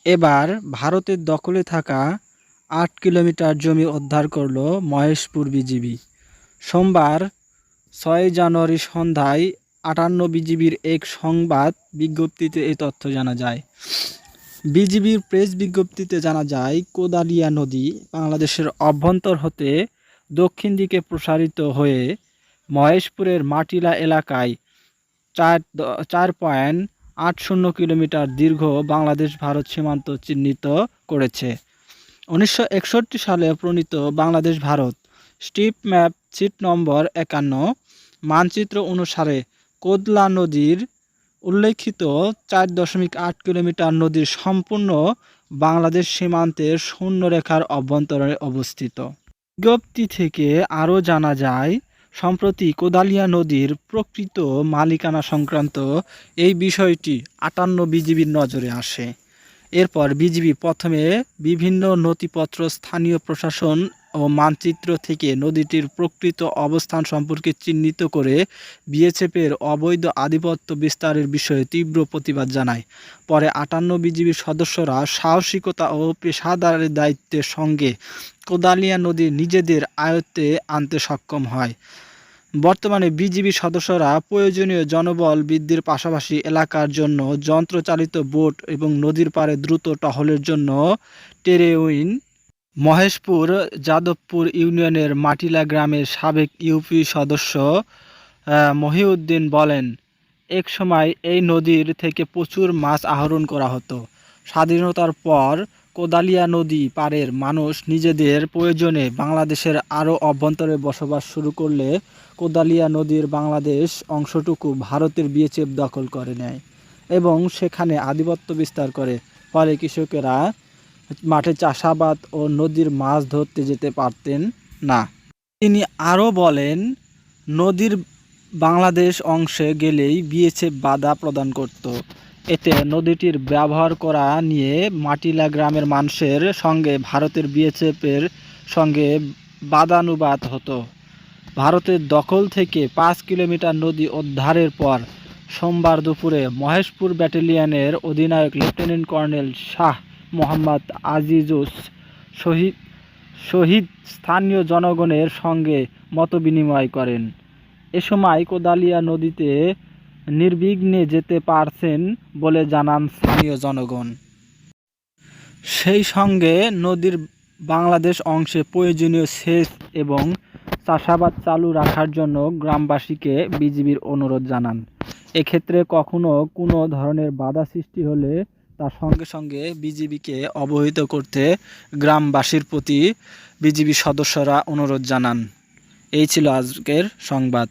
এবার ভারতের দখলে থাকা ৮ কিলোমিটার জমি উদ্ধার করল মহেশপুর বিজিবি। সোমবার ৬ জানুয়ারি সন্ধ্যায় ৫৮ বিজিবির এক সংবাদ বিজ্ঞপ্তিতে এই তথ্য জানা যায়। বিজিবির প্রেস বিজ্ঞপ্তিতে জানা যায়, কোদালিয়া নদী বাংলাদেশের অভ্যন্তর হতে দক্ষিণ দিকে প্রসারিত হয়ে মহেশপুরের মাটিলা এলাকায় ৪.৮০ কিলোমিটার দীর্ঘ বাংলাদেশ ভারত সীমান্ত চিহ্নিত করেছে। ১৯৬১ সালে প্রণীত Bangladesh Bharat strip map sheet number ৫১ মানচিত্র অনুসারে কোদলা নদীর উল্লেখিত ৪.৮ কিলোমিটার নদীর সম্পূর্ণ বাংলাদেশ সীমান্তের শূন্যরেখার অভ্যন্তরে অবস্থিত। বিজ্ঞপ্তি থেকে আরও জানা যায়, সম্প্রতি কোদালিয়া নদীর প্রকৃত মালিকানা সংক্রান্ত এই বিষয়টি ৫৮ বিজিবির নজরে আসে। এরপর বিজিবি প্রথমে বিভিন্ন নথিপত্র, স্থানীয় প্রশাসন ও মানচিত্র থেকে নদীটির প্রকৃত অবস্থান সম্পর্কে চিহ্নিত করে বিএসএফের অবৈধ আধিপত্য বিস্তারের বিষয়ে তীব্র প্রতিবাদ জানায়। পরে ৫৮ বিজিবির সদস্যরা সাহসিকতা ও পেশাদারের দায়িত্বের সঙ্গে কোদালিয়া নদী নিজেদের আয়ত্তে আনতে সক্ষম হয়। বর্তমানে বিজিবি সদস্যরা প্রয়োজনীয় জনবল বৃদ্ধির পাশাপাশি এলাকার জন্য যন্ত্রচালিত বোট এবং নদীর পাড়ে দ্রুত টহলের জন্য টেরেইন। মহেশপুর যাদবপুর ইউনিয়নের মাটিলা গ্রামের সাবেক ইউপি সদস্য মহিউদ্দিন বলেন, এক সময় এই নদীর থেকে প্রচুর মাছ আহরণ করা হতো। স্বাধীনতার পর কোদালিয়া নদী পাড়ের মানুষ নিজেদের প্রয়োজনে বাংলাদেশের আরও অভ্যন্তরে বসবাস শুরু করলে কোদালিয়া নদীর বাংলাদেশ অংশটুকু ভারতের বিএসএফ দখল করে নেয় এবং সেখানে আধিপত্য বিস্তার করে। ফলে কৃষকেরা মাঠে চাষাবাদ ও নদীর মাছ ধরতে যেতে পারতেন না। তিনি আরও বলেন, নদীর বাংলাদেশ অংশে গেলেই বিএসএফ বাধা প্রদান করত। এতে নদীটির ব্যবহার করা নিয়ে মাটিলা গ্রামের মানুষের সঙ্গে ভারতের বিএসএফের সঙ্গে বাদানুবাদ হতো। ভারতের দখল থেকে ৫ কিলোমিটার নদী উদ্ধারের পর সোমবার দুপুরে মহেশপুর ব্যাটালিয়নের অধিনায়ক লেফটেন্যান্ট কর্নেল শাহ মোহাম্মদ আজিজুস শহীদ স্থানীয় জনগণের সঙ্গে মতবিনিময় করেন। এ সময় কোদালিয়া নদীতে নির্বিঘ্নে যেতে পারছেন বলে জানান স্থানীয় জনগণ। সেই সঙ্গে নদীর বাংলাদেশ অংশে প্রয়োজনীয় সেচ এবং চাষাবাদ চালু রাখার জন্য গ্রামবাসীকে বিজিবির অনুরোধ জানান। এক্ষেত্রে কখনো কোনো ধরনের বাধা সৃষ্টি হলে তার সঙ্গে সঙ্গে বিজিবিকে অবহিত করতে গ্রামবাসীর প্রতি বিজিবি সদস্যরা অনুরোধ জানান। এই ছিল আজকের সংবাদ।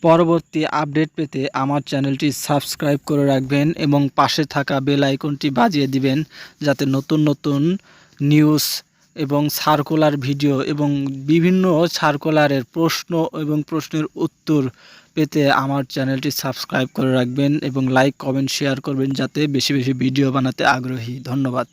পরবর্তী আপডেট পেতে আমার চ্যানেলটি সাবস্ক্রাইব করে রাখবেন এবং পাশে থাকা বেল আইকনটি বাজিয়ে দিবেন, যাতে নতুন নতুন নিউজ এবং সার্কুলার ভিডিও এবং বিভিন্ন সার্কুলারের প্রশ্ন এবং প্রশ্নের উত্তর পেতে আমার চ্যানেলটি সাবস্ক্রাইব করে রাখবেন এবং লাইক, কমেন্ট, শেয়ার করবেন, যাতে বেশি বেশি ভিডিও বানাতে আগ্রহী। ধন্যবাদ।